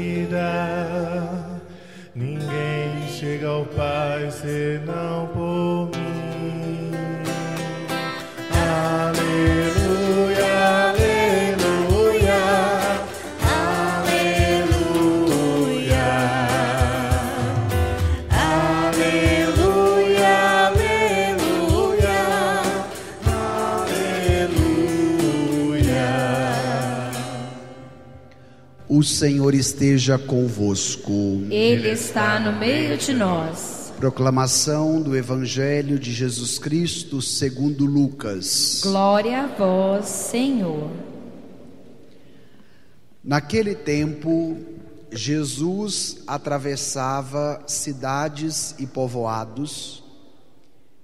vida. Ninguém chega ao Pai senão por mim. Aleluia, aleluia, aleluia, aleluia, aleluia, aleluia. O Senhor esteja convosco. Ele está no meio de nós. Proclamação do Evangelho de Jesus Cristo segundo Lucas. Glória a vós, Senhor. Naquele tempo, Jesus atravessava cidades e povoados,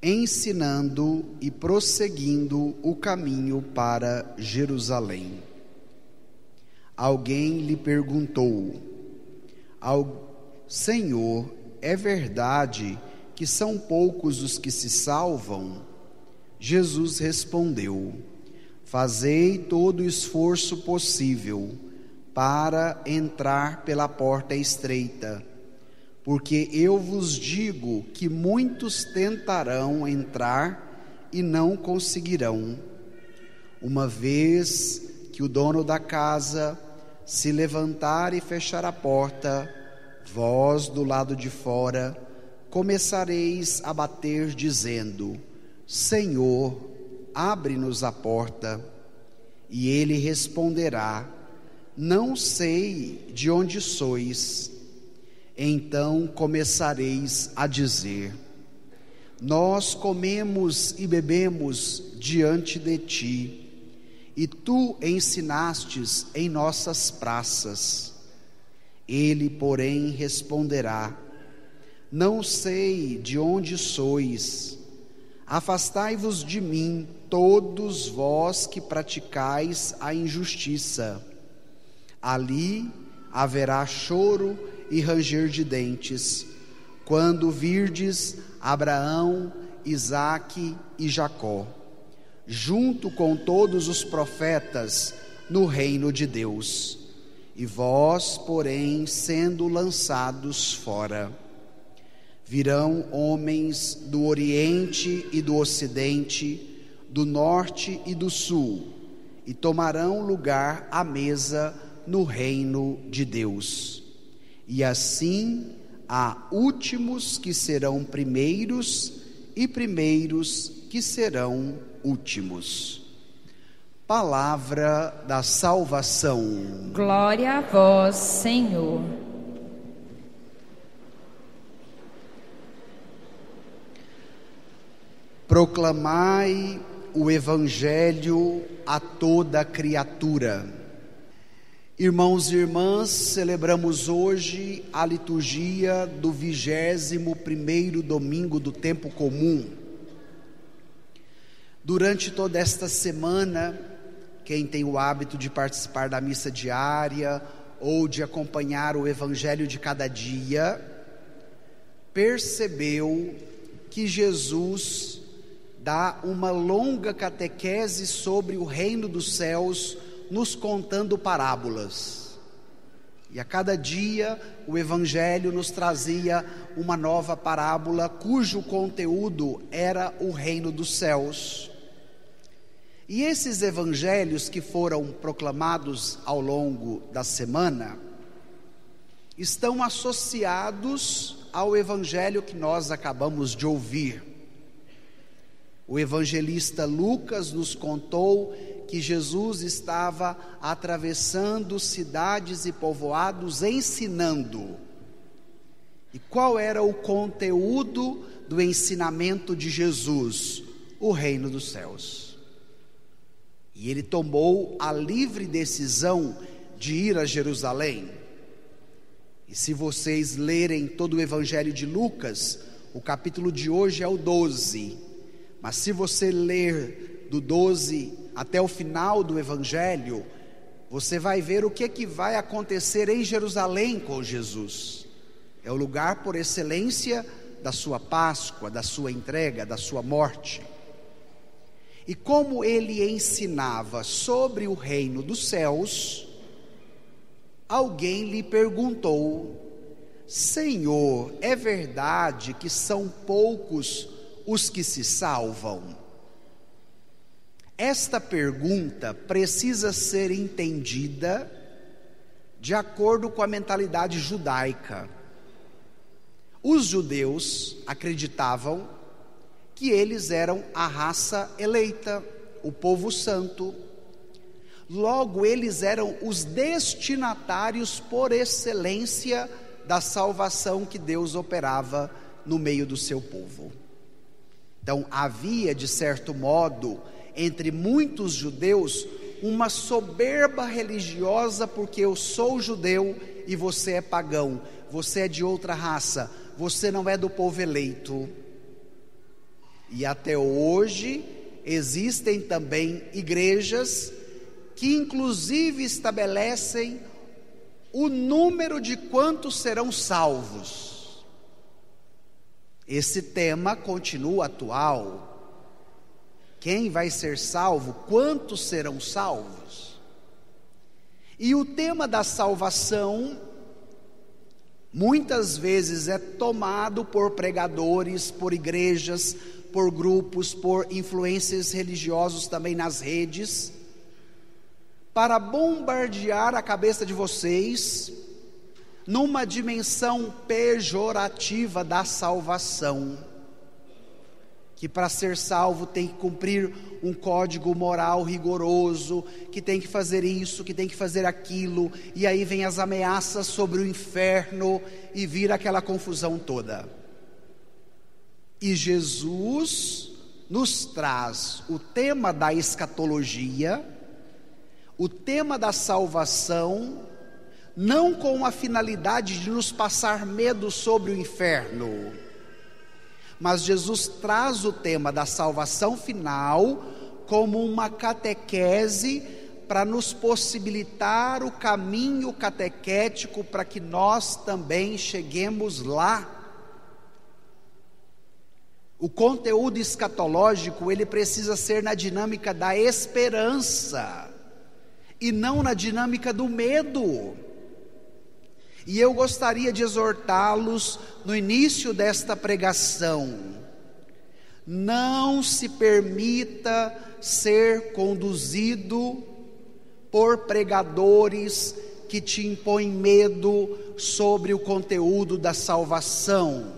ensinando e prosseguindo o caminho para Jerusalém. Alguém lhe perguntou: Senhor, é verdade que são poucos os que se salvam? Jesus respondeu: Fazei todo o esforço possível para entrar pela porta estreita, porque eu vos digo que muitos tentarão entrar e não conseguirão. Uma vez que o dono da casa se levantar e fechar a porta, vós do lado de fora começareis a bater, dizendo: Senhor, abre-nos a porta. E ele responderá: Não sei de onde sois. Então começareis a dizer: Nós comemos e bebemos diante de ti, e tu ensinastes em nossas praças. Ele, porém, responderá: Não sei de onde sois. Afastai-vos de mim, todos vós que praticais a injustiça. Ali haverá choro e ranger de dentes, quando virdes Abraão, Isaque e Jacó, junto com todos os profetas, no reino de Deus. E vós, porém, sendo lançados fora. Virão homens do Oriente e do Ocidente, do Norte e do Sul, e tomarão lugar à mesa no reino de Deus. E assim há últimos que serão primeiros, e primeiros que serão últimos. Palavra da salvação. Glória a vós, Senhor. Proclamai o Evangelho a toda criatura. Irmãos e irmãs, celebramos hoje a liturgia do 21º domingo do tempo comum. Durante toda esta semana, quem tem o hábito de participar da missa diária ou de acompanhar o Evangelho de cada dia, percebeu que Jesus dá uma longa catequese sobre o reino dos céus, nos contando parábolas. E a cada dia o Evangelho nos trazia uma nova parábola cujo conteúdo era o reino dos céus. E esses evangelhos que foram proclamados ao longo da semana estão associados ao evangelho que nós acabamos de ouvir. O evangelista Lucas nos contou que Jesus estava atravessando cidades e povoados ensinando. E qual era o conteúdo do ensinamento de Jesus? O reino dos céus. E ele tomou a livre decisão de ir a Jerusalém. E se vocês lerem todo o Evangelho de Lucas, o capítulo de hoje é o 12. Mas se você ler do 12 até o final do Evangelho, você vai ver o que vai acontecer em Jerusalém com Jesus. É o lugar por excelência da sua Páscoa, da sua entrega, da sua morte. E como ele ensinava sobre o reino dos céus, alguém lhe perguntou: Senhor, é verdade que são poucos os que se salvam? Esta pergunta precisa ser entendida de acordo com a mentalidade judaica. Os judeus acreditavam que eles eram a raça eleita, o povo santo. Logo, eles eram os destinatários por excelência da salvação que Deus operava no meio do seu povo. Então, havia, de certo modo, entre muitos judeus, uma soberba religiosa, porque eu sou judeu e você é pagão, você é de outra raça, você não é do povo eleito. E até hoje existem também igrejas que inclusive estabelecem o número de quantos serão salvos. Esse tema continua atual. Quem vai ser salvo? Quantos serão salvos? E o tema da salvação muitas vezes é tomado por pregadores, por igrejas, por grupos, por influencers religiosos também nas redes, para bombardear a cabeça de vocês numa dimensão pejorativa da salvação. Que para ser salvo tem que cumprir um código moral rigoroso, que tem que fazer isso, que tem que fazer aquilo, e aí vem as ameaças sobre o inferno e vira aquela confusão toda. E Jesus nos traz o tema da escatologia, o tema da salvação, não com a finalidade de nos passar medo sobre o inferno, mas Jesus traz o tema da salvação final como uma catequese para nos possibilitar o caminho catequético para que nós também cheguemos lá. O conteúdo escatológico, ele precisa ser na dinâmica da esperança e não na dinâmica do medo. E eu gostaria de exortá-los no início desta pregação: não se permita ser conduzido por pregadores que te impõem medo sobre o conteúdo da salvação,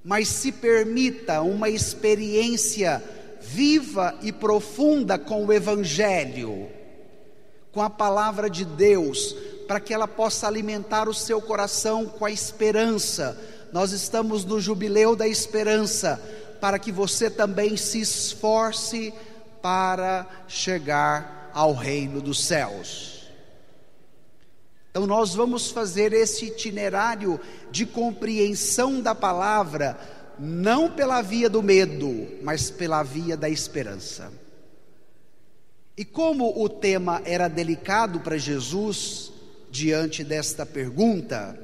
mas se permita uma experiência viva e profunda com o Evangelho, com a palavra de Deus, para que ela possa alimentar o seu coração com a esperança. Nós estamos no jubileu da esperança, para que você também se esforce para chegar ao reino dos céus. Então nós vamos fazer esse itinerário de compreensão da palavra, não pela via do medo, mas pela via da esperança. E como o tema era delicado para Jesus, diante desta pergunta,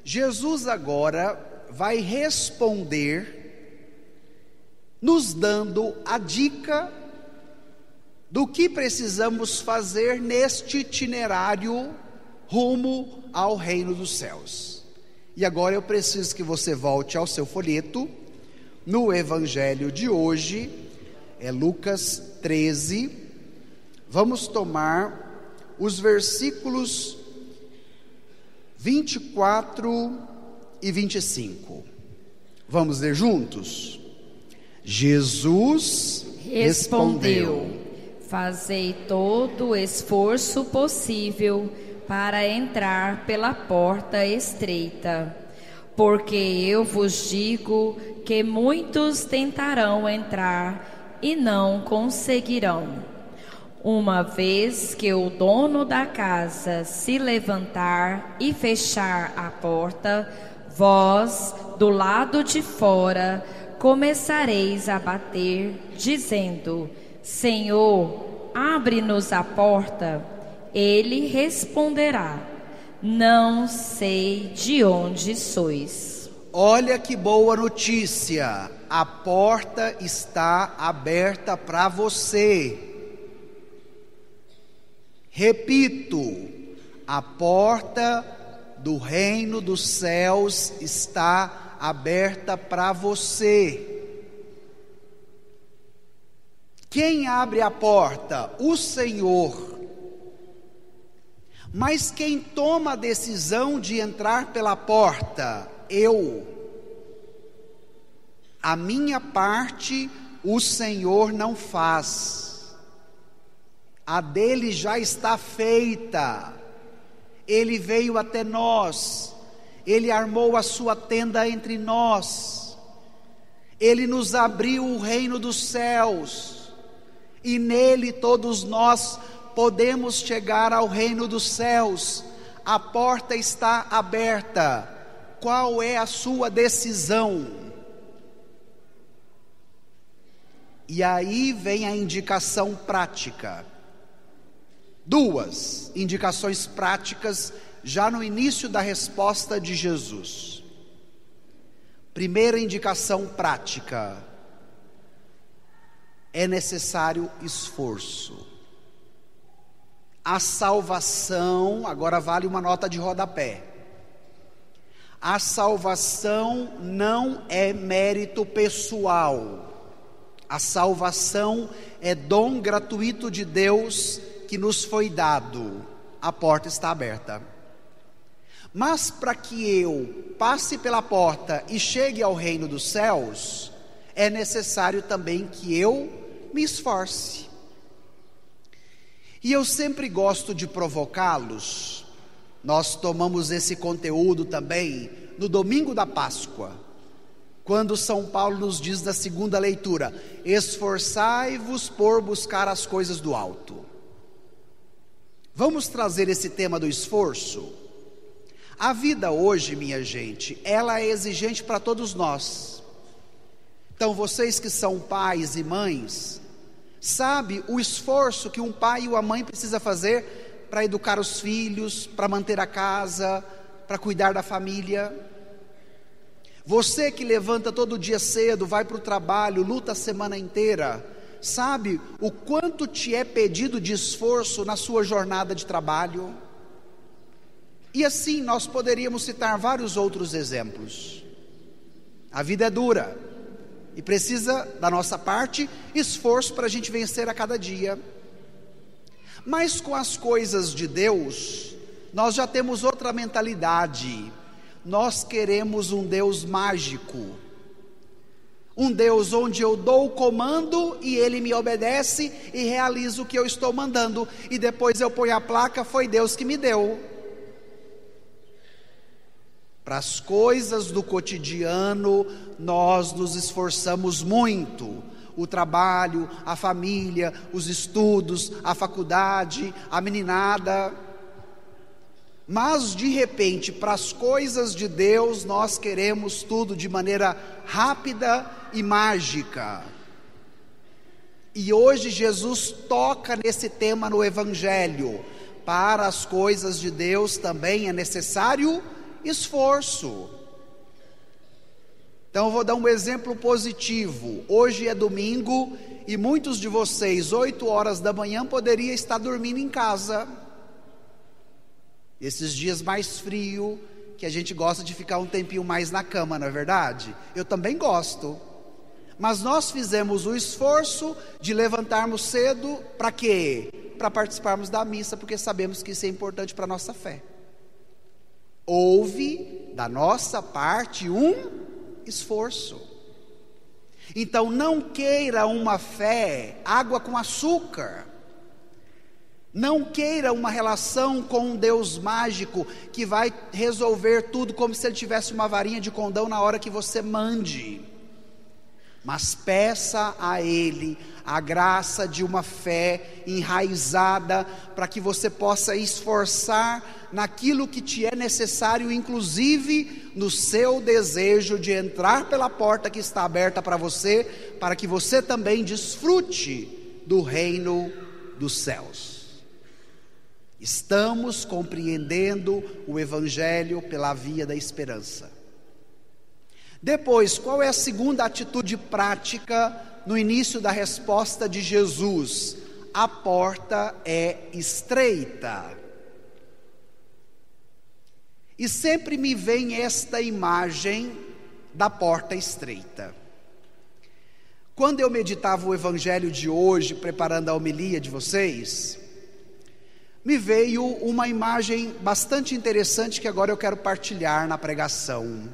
Jesus agora vai responder, nos dando a dica do que precisamos fazer neste itinerário rumo ao reino dos céus. E agora eu preciso que você volte ao seu folheto, no evangelho de hoje, é Lucas 13, vamos tomar os versículos 24 e 25. Vamos ler juntos? Jesus respondeu: fazei todo o esforço possível para entrar pela porta estreita, porque eu vos digo que muitos tentarão entrar e não conseguirão. Uma vez que o dono da casa se levantar e fechar a porta, vós, do lado de fora, começareis a bater, dizendo: Senhor, abre-nos a porta. Ele responderá: não sei de onde sois. Olha que boa notícia, a porta está aberta para você. Repito, a porta do reino dos céus está aberta para você. Quem abre a porta? O Senhor. Mas quem toma a decisão de entrar pela porta? Eu. A minha parte o Senhor não faz. A dele já está feita. Ele veio até nós. Ele armou a sua tenda entre nós. Ele nos abriu o reino dos céus. E nele todos nós podemos chegar ao reino dos céus. A porta está aberta. Qual é a sua decisão? E aí vem a indicação prática. Duas indicações práticas já no início da resposta de Jesus. Primeira indicação prática: é necessário esforço. A salvação, agora vale uma nota de rodapé. A salvação não é mérito pessoal. A salvação é dom gratuito de Deus que nos foi dado. A porta está aberta. Mas para que eu passe pela porta e chegue ao reino dos céus, é necessário também que eu me esforce. E eu sempre gosto de provocá-los. Nós tomamos esse conteúdo também no domingo da Páscoa, quando São Paulo nos diz na segunda leitura: esforçai-vos por buscar as coisas do alto. Vamos trazer esse tema do esforço? A vida hoje, minha gente, ela é exigente para todos nós. Então vocês que são pais e mães, sabe o esforço que um pai e uma mãe precisa fazer para educar os filhos, para manter a casa, para cuidar da família. Você que levanta todo dia cedo, vai para o trabalho, luta a semana inteira, sabe o quanto te é pedido de esforço na sua jornada de trabalho? E assim nós poderíamos citar vários outros exemplos. A vida é dura e precisa da nossa parte esforço para a gente vencer a cada dia. Mas com as coisas de Deus, nós já temos outra mentalidade. Nós queremos um Deus mágico, um Deus onde eu dou o comando e Ele me obedece e realiza o que eu estou mandando, e depois eu ponho a placa: foi Deus que me deu. Para as coisas do cotidiano, nós nos esforçamos muito. O trabalho, a família, os estudos, a faculdade, a meninada. Mas de repente, para as coisas de Deus, nós queremos tudo de maneira rápida e mágica. E hoje Jesus toca nesse tema no Evangelho. Para as coisas de Deus também é necessário esforço. Então eu vou dar um exemplo positivo. Hoje é domingo e muitos de vocês, 8 horas da manhã, poderiam estar dormindo em casa. Esses dias mais frio, que a gente gosta de ficar um tempinho mais na cama, não é verdade? Eu também gosto. Mas nós fizemos o esforço de levantarmos cedo, para quê? Para participarmos da missa, porque sabemos que isso é importante para a nossa fé. Houve da nossa parte um esforço. Então não queira uma fé água com açúcar. Não queira uma relação com um Deus mágico que vai resolver tudo como se Ele tivesse uma varinha de condão na hora que você mande. Mas peça a Ele a graça de uma fé enraizada, para que você possa esforçar naquilo que te é necessário, inclusive no seu desejo de entrar pela porta que está aberta para você, para que você também desfrute do reino dos céus. Estamos compreendendo o Evangelho pela via da esperança. Depois, qual é a segunda atitude prática no início da resposta de Jesus? A porta é estreita. E sempre me vem esta imagem da porta estreita. Quando eu meditava o evangelho de hoje, preparando a homilia de vocês, me veio uma imagem bastante interessante que agora eu quero partilhar na pregação.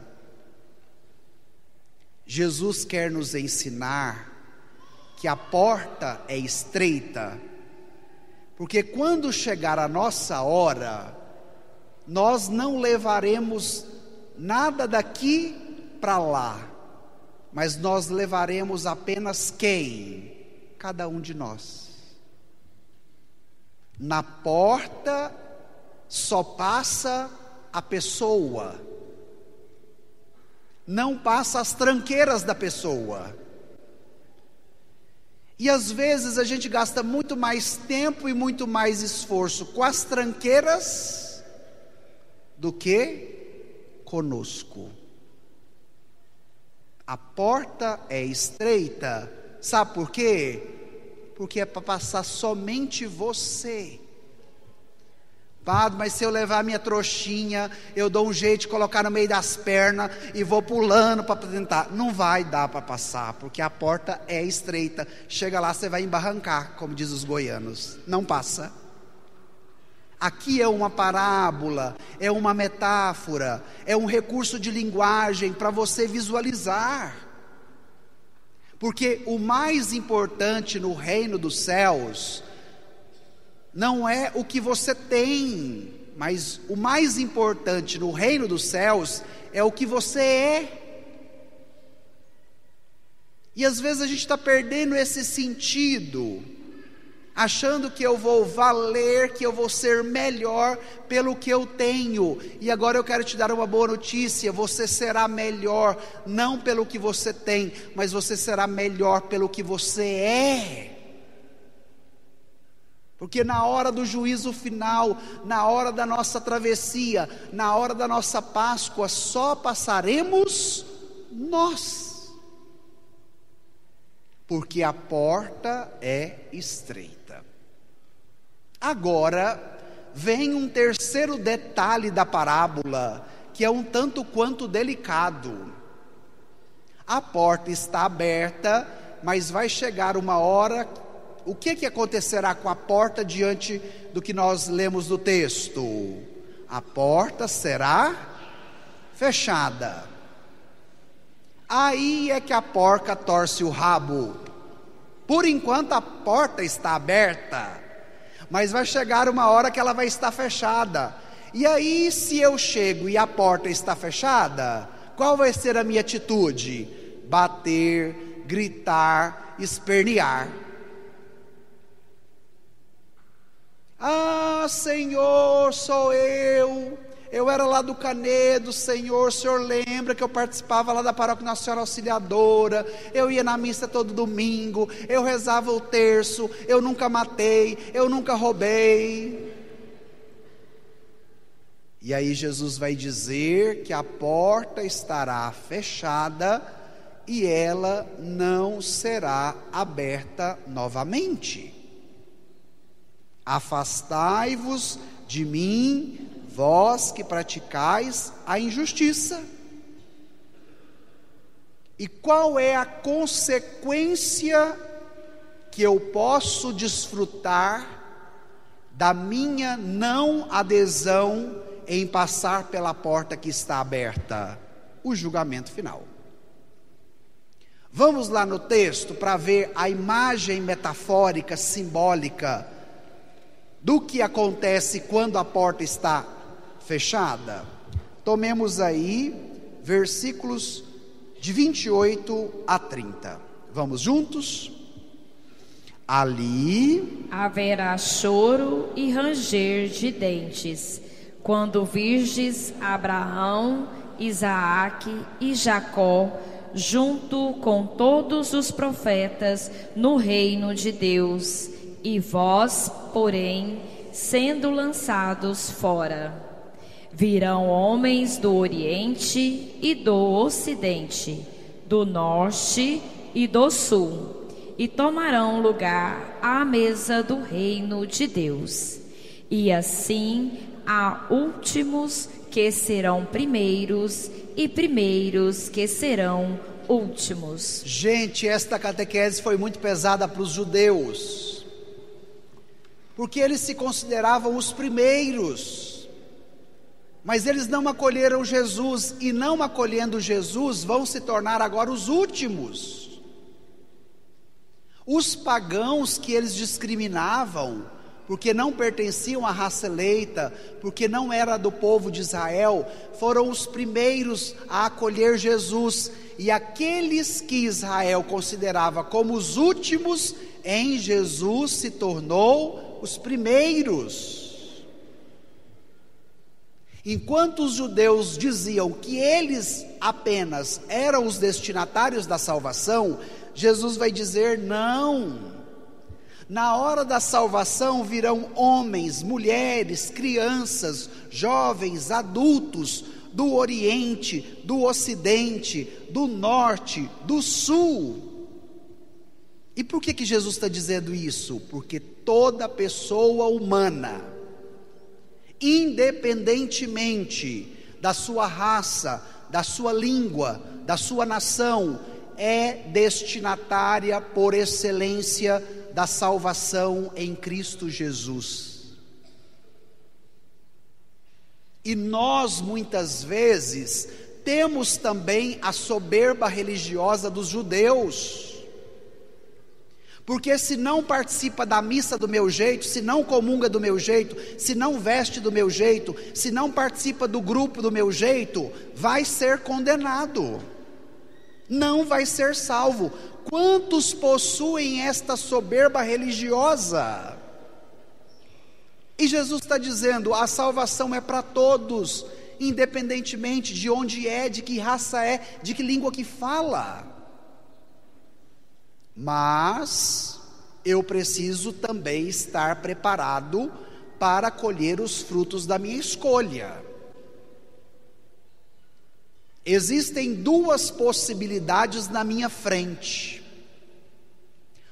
Jesus quer nos ensinar que a porta é estreita, porque quando chegar a nossa hora, nós não levaremos nada daqui para lá, mas nós levaremos apenas quem? Cada um de nós. Na porta só passa a pessoa, não passa as tranqueiras da pessoa. E às vezes a gente gasta muito mais tempo e muito mais esforço com as tranqueiras do que conosco. A porta é estreita, sabe por quê? Porque é para passar somente você. Padre, mas se eu levar minha trouxinha, eu dou um jeito de colocar no meio das pernas e vou pulando para tentar. Não vai dar para passar, porque a porta é estreita. Chega lá, você vai embarrancar, como diz os goianos. Não passa. Aqui é uma parábola, é uma metáfora, é um recurso de linguagem para você visualizar. Porque o mais importante no reino dos céus não é o que você tem, mas o mais importante no reino dos céus é o que você é. E às vezes a gente está perdendo esse sentido, achando que eu vou valer, que eu vou ser melhor pelo que eu tenho. E agora eu quero te dar uma boa notícia: você será melhor não pelo que você tem, mas você será melhor pelo que você é. Porque na hora do juízo final, na hora da nossa travessia, na hora da nossa Páscoa, só passaremos nós, porque a porta é estreita. Agora vem um terceiro detalhe da parábola, que é um tanto quanto delicado. A porta está aberta, mas vai chegar uma hora. O que acontecerá com a porta diante do que nós lemos no texto? A porta será fechada. Aí é que a porca torce o rabo. Por enquanto a porta está aberta, mas vai chegar uma hora que ela vai estar fechada. E aí, se eu chego e a porta está fechada, qual vai ser a minha atitude? Bater, gritar, espernear. Ah, Senhor, sou eu era lá do Canedo, Senhor, o Senhor lembra que eu participava lá da Paróquia Nossa Senhora Auxiliadora, eu ia na missa todo domingo, eu rezava o terço, eu nunca matei, eu nunca roubei. E aí Jesus vai dizer que a porta estará fechada e ela não será aberta novamente. Afastai-vos de mim, vós que praticais a injustiça. E qual é a consequência que eu posso desfrutar da minha não adesão em passar pela porta que está aberta? O julgamento final. Vamos lá no texto para ver a imagem metafórica, simbólica do que acontece quando a porta está fechada. Tomemos aí versículos de 28 a 30. Vamos juntos? Ali haverá choro e ranger de dentes, quando virdes Abraão, Isaque e Jacó, junto com todos os profetas, no reino de Deus, e vós, porém, sendo lançados fora. Virão homens do Oriente e do Ocidente, do Norte e do Sul, e tomarão lugar à mesa do reino de Deus. E assim há últimos que serão primeiros, e primeiros que serão últimos. Gente, esta catequese foi muito pesada para os judeus, porque eles se consideravam os primeiros, mas eles não acolheram Jesus, e não acolhendo Jesus, vão se tornar agora os últimos. Os pagãos que eles discriminavam, porque não pertenciam à raça eleita, porque não era do povo de Israel, foram os primeiros a acolher Jesus, e aqueles que Israel considerava como os últimos, em Jesus se tornou os primeiros. Enquanto os judeus diziam que eles apenas eram os destinatários da salvação, Jesus vai dizer: não. Na hora da salvação virão homens, mulheres, crianças, jovens, adultos, do Oriente, do Ocidente, do Norte, do Sul. E por que Jesus está dizendo isso? Porque toda pessoa humana, independentemente da sua raça, da sua língua, da sua nação, é destinatária por excelência da salvação em Cristo Jesus. E nós muitas vezes temos também a soberba religiosa dos judeus, porque se não participa da missa do meu jeito, se não comunga do meu jeito, se não veste do meu jeito, se não participa do grupo do meu jeito, vai ser condenado, não vai ser salvo. Quantos possuem esta soberba religiosa? E Jesus está dizendo: a salvação é para todos, independentemente de onde é, de que raça é, de que língua que fala. Mas eu preciso também estar preparado para colher os frutos da minha escolha. Existem duas possibilidades na minha frente.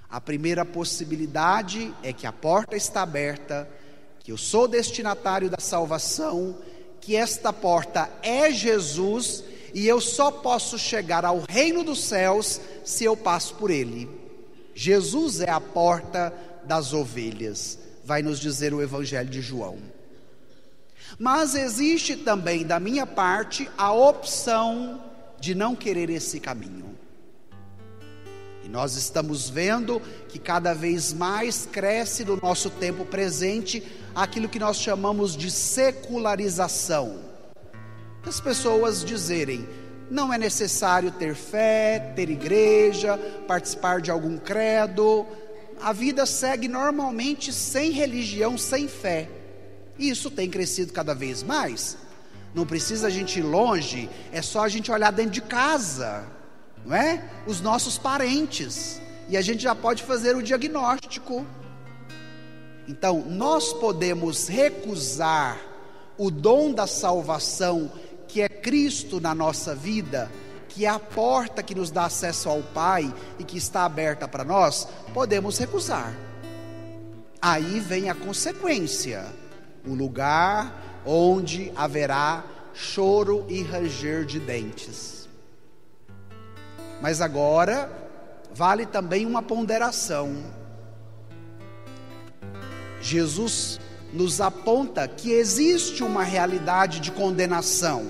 A primeira possibilidade é que a porta está aberta, que eu sou destinatário da salvação, que esta porta é Jesus, e eu só posso chegar ao reino dos céus se eu passo por ele. Jesus é a porta das ovelhas, vai nos dizer o Evangelho de João. Mas existe também da minha parte a opção de não querer esse caminho. E nós estamos vendo que cada vez mais cresce no nosso tempo presente aquilo que nós chamamos de secularização. As pessoas dizerem: não é necessário ter fé, ter igreja, participar de algum credo. A vida segue normalmente sem religião, sem fé. E isso tem crescido cada vez mais. Não precisa a gente ir longe, é só a gente olhar dentro de casa, não é? Os nossos parentes, e a gente já pode fazer o diagnóstico. Então, nós podemos recusar o dom da salvação, que é Cristo na nossa vida, que é a porta que nos dá acesso ao Pai e que está aberta para nós. Podemos recusar. Aí vem a consequência: o lugar onde haverá choro e ranger de dentes. Mas agora vale também uma ponderação. Jesus nos aponta que existe uma realidade de condenação,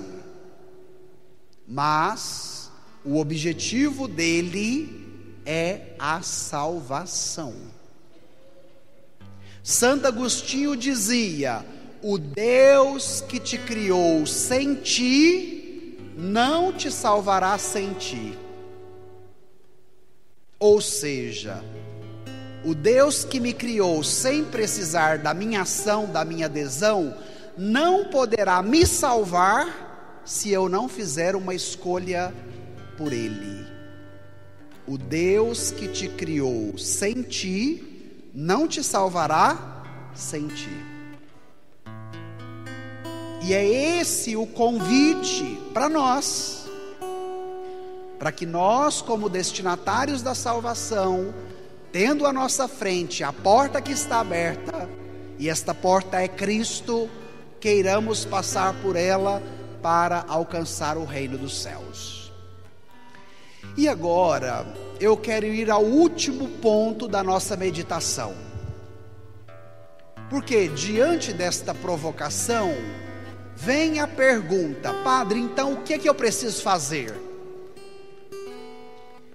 mas o objetivo dele é a salvação. Santo Agostinho dizia: o Deus que te criou sem ti, não te salvará sem ti. Ou seja, o Deus que me criou sem precisar da minha ação, da minha adesão, não poderá me salvar se eu não fizer uma escolha por Ele. O Deus que te criou sem ti, não te salvará sem ti. E é esse o convite para nós, para que nós, como destinatários da salvação, tendo à nossa frente a porta que está aberta, e esta porta é Cristo, queiramos passar por ela para alcançar o reino dos céus. E agora, eu quero ir ao último ponto da nossa meditação. Porque diante desta provocação, vem a pergunta: Padre, então o que é que eu preciso fazer?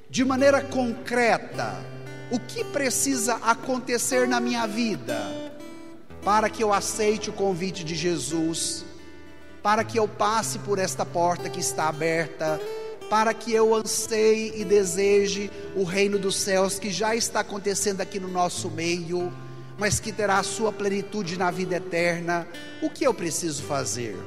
De maneira concreta, o que precisa acontecer na minha vida para que eu aceite o convite de Jesus, para que eu passe por esta porta que está aberta, para que eu anseie e deseje o reino dos céus que já está acontecendo aqui no nosso meio, mas que terá a sua plenitude na vida eterna? O que eu preciso fazer?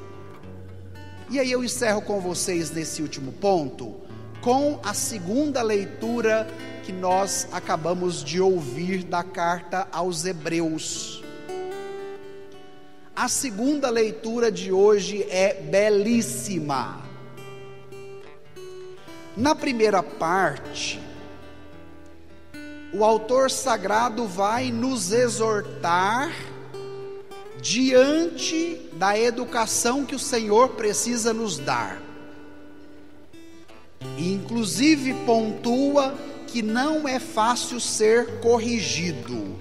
E aí eu encerro com vocês nesse último ponto, com a segunda leitura que nós acabamos de ouvir da carta aos Hebreus. A segunda leitura de hoje é belíssima. Na primeira parte, o autor sagrado vai nos exortar diante da educação que o Senhor precisa nos dar. E inclusive pontua que não é fácil ser corrigido.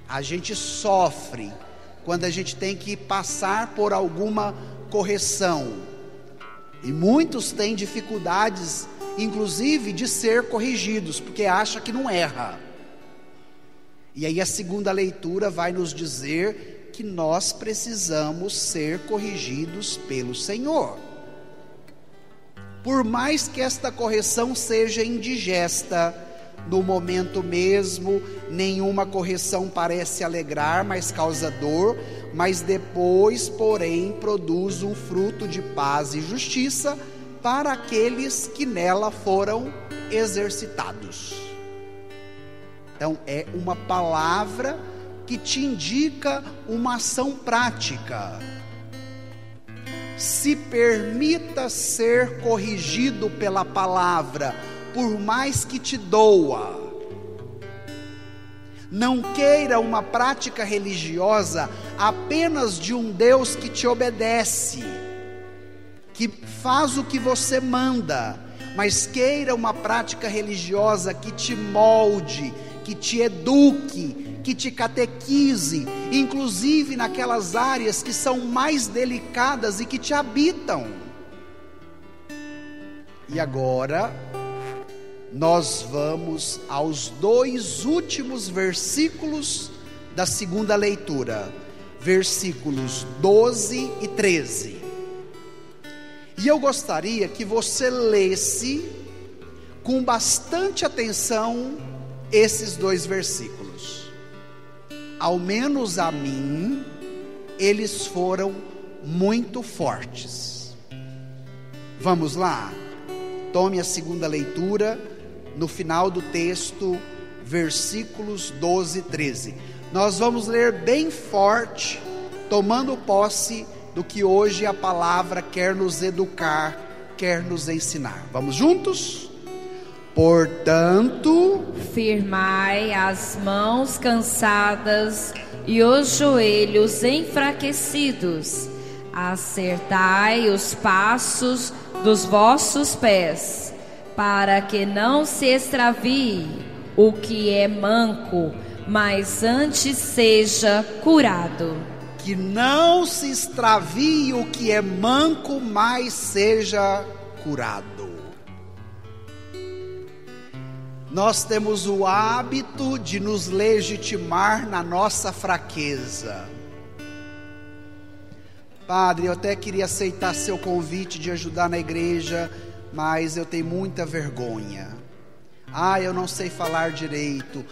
A gente sofre quando a gente tem que passar por alguma correção. E muitos têm dificuldades, inclusive, de ser corrigidos, porque acha que não erra. E aí a segunda leitura vai nos dizer que nós precisamos ser corrigidos pelo Senhor. Por mais que esta correção seja indigesta, no momento mesmo, nenhuma correção parece alegrar, mas causa dor, mas depois, porém, produz um fruto de paz e justiça para aqueles que nela foram exercitados. Então, é uma palavra que te indica uma ação prática. Se permita ser corrigido pela palavra, por mais que te doa. Não queira uma prática religiosa apenas de um Deus que te obedece, que faz o que você manda, mas queira uma prática religiosa que te molde, que te eduque, que te catequize, inclusive naquelas áreas que são mais delicadas e que te habitam. E agora, nós vamos aos 2 últimos versículos da segunda leitura, versículos 12 e 13. E eu gostaria que você lesse com bastante atenção esses 2 versículos. Ao menos a mim, eles foram muito fortes. Vamos lá? Tome a segunda leitura, no final do texto, versículos 12 e 13. Nós vamos ler bem forte, tomando posse do que hoje a palavra quer nos educar, quer nos ensinar. Vamos juntos? Portanto, firmai as mãos cansadas e os joelhos enfraquecidos, acertai os passos dos vossos pés, para que não se extravie o que é manco, mas antes seja curado. Que não se extravie o que é manco, mas seja curado. Nós temos o hábito de nos legitimar na nossa fraqueza. Padre, eu até queria aceitar seu convite de ajudar na igreja, mas eu tenho muita vergonha. Eu não sei falar direito.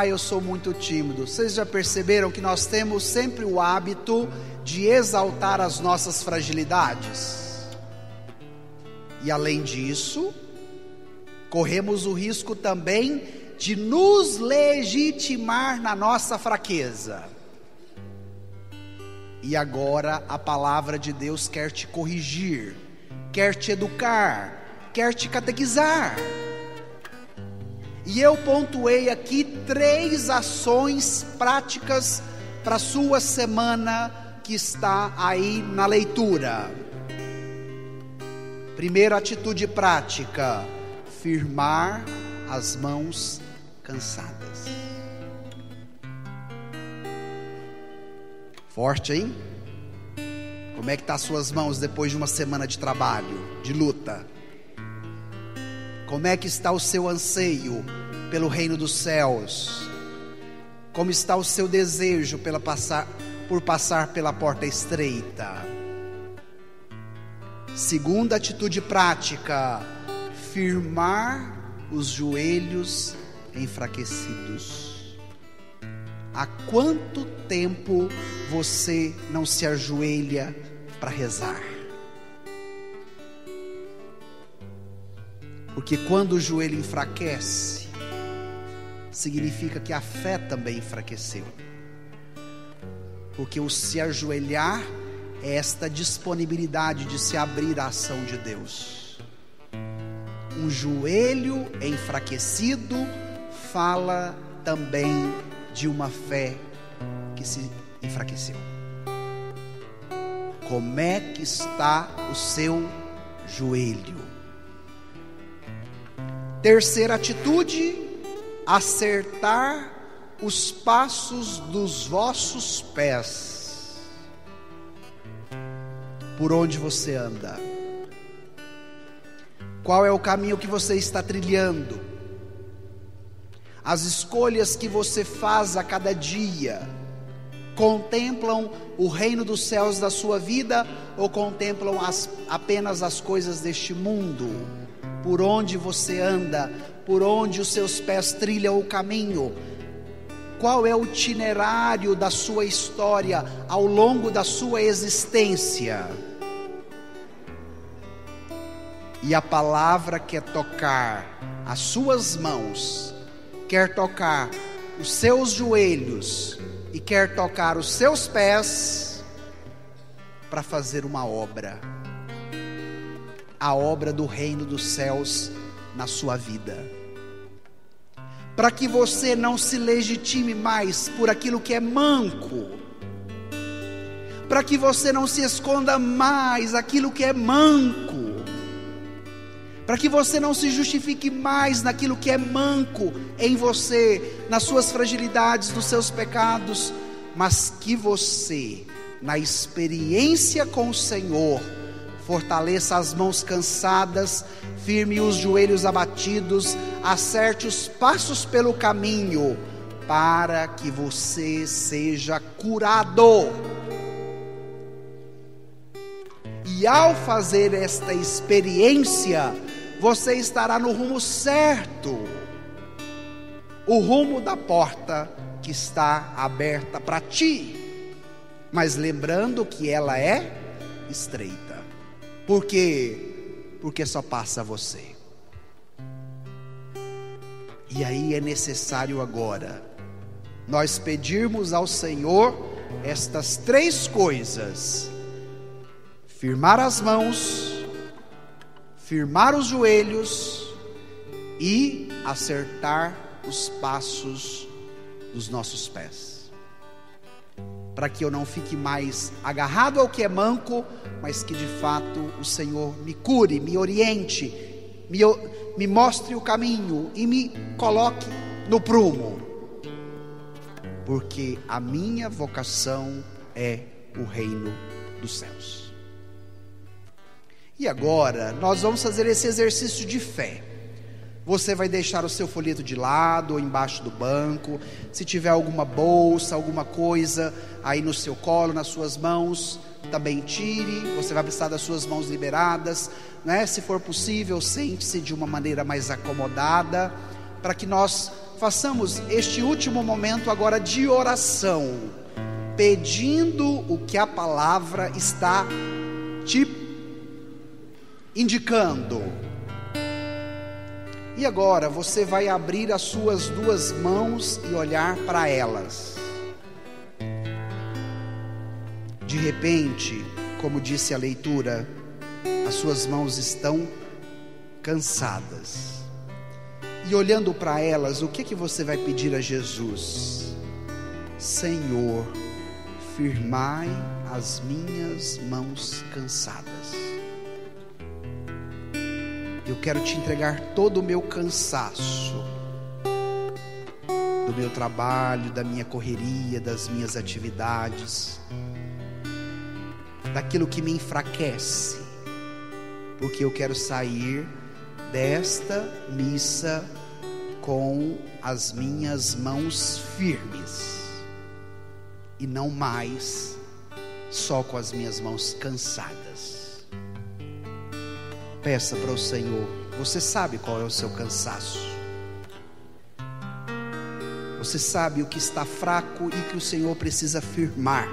Eu sou muito tímido. Vocês já perceberam que nós temos sempre o hábito de exaltar as nossas fragilidades? E além disso, corremos o risco também de nos legitimar na nossa fraqueza. E agora a palavra de Deus quer te corrigir, quer te educar, quer te catequizar. E eu pontuei aqui 3 ações práticas para a sua semana, que está aí na leitura. Primeira atitude prática: firmar as mãos cansadas. Forte, hein? Como é que tá as suas mãos depois de uma semana de trabalho, de luta? Como é que está o seu anseio pelo reino dos céus? Como está o seu desejo por passar pela porta estreita? Segunda atitude prática: firmar os joelhos enfraquecidos. Há quanto tempo você não se ajoelha para rezar? Porque quando o joelho enfraquece, significa que a fé também enfraqueceu. Porque o se ajoelhar é esta disponibilidade de se abrir à ação de Deus. Um joelho enfraquecido fala também de uma fé que se enfraqueceu. Como é que está o seu joelho? Terceira atitude: acertar os passos dos vossos pés. Por onde você anda? Qual é o caminho que você está trilhando? As escolhas que você faz a cada dia contemplam o reino dos céus da sua vida ou contemplam apenas as coisas deste mundo? Por onde você anda? Por onde os seus pés trilham o caminho? Qual é o itinerário da sua história ao longo da sua existência? E a palavra quer tocar as suas mãos, quer tocar os seus joelhos e quer tocar os seus pés para fazer uma obra, a obra do reino dos céus na sua vida, para que você não se legitime mais por aquilo que é manco, para que você não se esconda mais aquilo que é manco, para que você não se justifique mais naquilo que é manco em você, nas suas fragilidades, nos seus pecados, mas que você, na experiência com o Senhor, fortaleça as mãos cansadas, firme os joelhos abatidos, acerte os passos pelo caminho, para que você seja curado. E ao fazer esta experiência, você estará no rumo certo, o rumo da porta que está aberta para ti, mas lembrando que ela é estreita. Por quê? Porque só passa você. E aí é necessário agora nós pedirmos ao Senhor estas três coisas: firmar as mãos, firmar os joelhos e acertar os passos dos nossos pés, para que eu não fique mais agarrado ao que é manco, mas que de fato o Senhor me cure, me oriente, me mostre o caminho e me coloque no prumo, porque a minha vocação é o reino dos céus. E agora nós vamos fazer esse exercício de fé. Você vai deixar o seu folheto de lado ou embaixo do banco. Se tiver alguma bolsa, alguma coisa aí no seu colo, nas suas mãos, também tire. Você vai precisar das suas mãos liberadas, né? Se for possível, sente-se de uma maneira mais acomodada, para que nós façamos este último momento agora de oração, pedindo o que a palavra está te indicando. E agora você vai abrir as suas duas mãos e olhar para elas. De repente, como disse a leitura, as suas mãos estão cansadas. E olhando para elas, o que você vai pedir a Jesus? Senhor, firmai as minhas mãos cansadas. Eu quero te entregar todo o meu cansaço, do meu trabalho, da minha correria, das minhas atividades, daquilo que me enfraquece, porque eu quero sair desta missa com as minhas mãos firmes e não mais só com as minhas mãos cansadas. Peça para o Senhor. Você sabe qual é o seu cansaço. Você sabe o que está fraco e que o Senhor precisa firmar.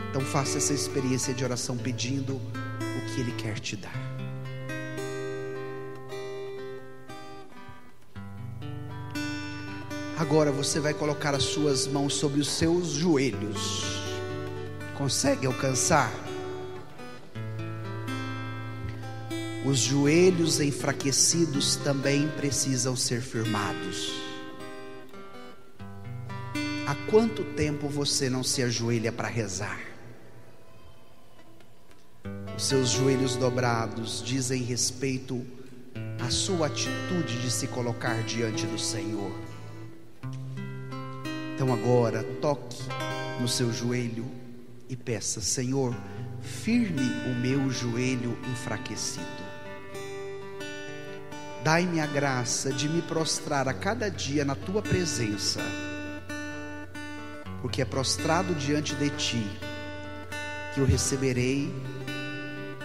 Então faça essa experiência de oração pedindo o que Ele quer te dar. Agora você vai colocar as suas mãos sobre os seus joelhos. Consegue alcançar? Os joelhos enfraquecidos também precisam ser firmados. Há quanto tempo você não se ajoelha para rezar? Os seus joelhos dobrados dizem respeito à sua atitude de se colocar diante do Senhor. Então agora toque no seu joelho e peça: Senhor, firme o meu joelho enfraquecido. Dai-me a graça de me prostrar a cada dia na Tua presença, porque é prostrado diante de Ti que eu receberei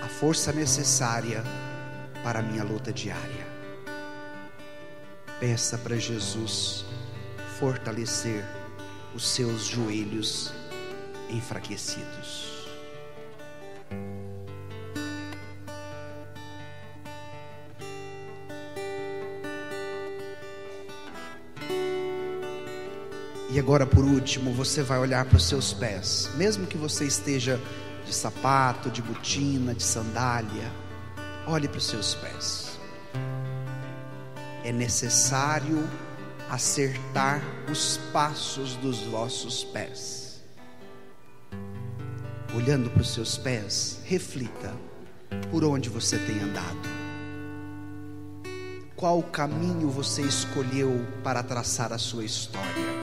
a força necessária para a minha luta diária. Peça para Jesus fortalecer os seus joelhos enfraquecidos. E agora, por último, você vai olhar para os seus pés. Mesmo que você esteja de sapato, de botina, de sandália, olhe para os seus pés. É necessário acertar os passos dos vossos pés. Olhando para os seus pés, reflita por onde você tem andado. Qual caminho você escolheu para traçar a sua história?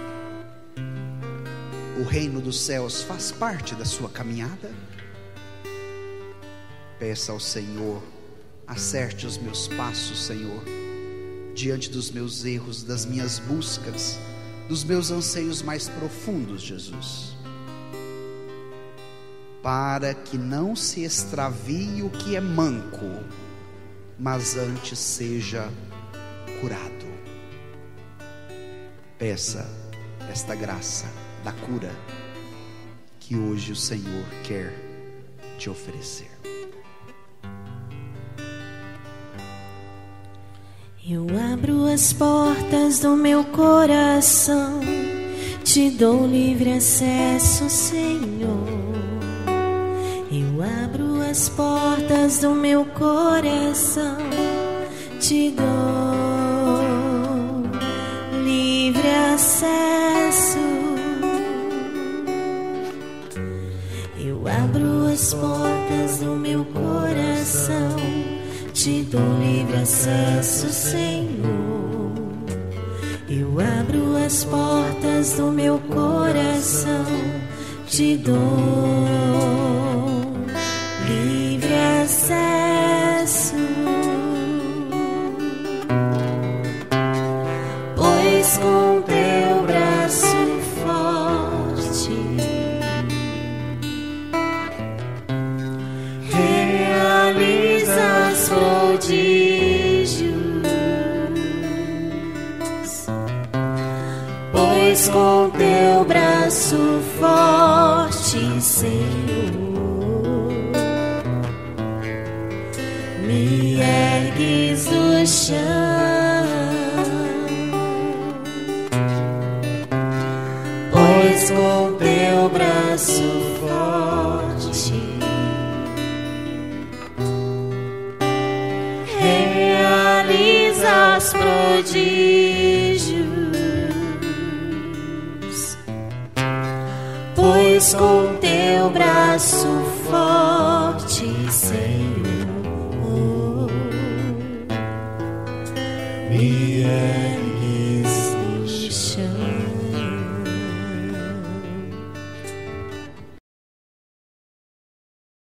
O reino dos céus faz parte da sua caminhada? Peça ao Senhor: acerte os meus passos, Senhor, diante dos meus erros, das minhas buscas, dos meus anseios mais profundos, Jesus, para que não se extravie o que é manco, mas antes seja curado. Peça esta graça da cura que hoje o Senhor quer te oferecer. Eu abro as portas do meu coração, te dou livre acesso, Senhor. Eu abro as portas do meu coração, te dou livre acesso. Eu abro as portas do meu coração, te dou livre acesso, Senhor. Eu abro as portas do meu coração, te dou livre acesso. Pois com teu braço forte realizas prodígios. Pois com teu braço forte, Senhor, me ergues do chão. Pois com teu braço forte realizas prodígios. Pois pois com teu braço forte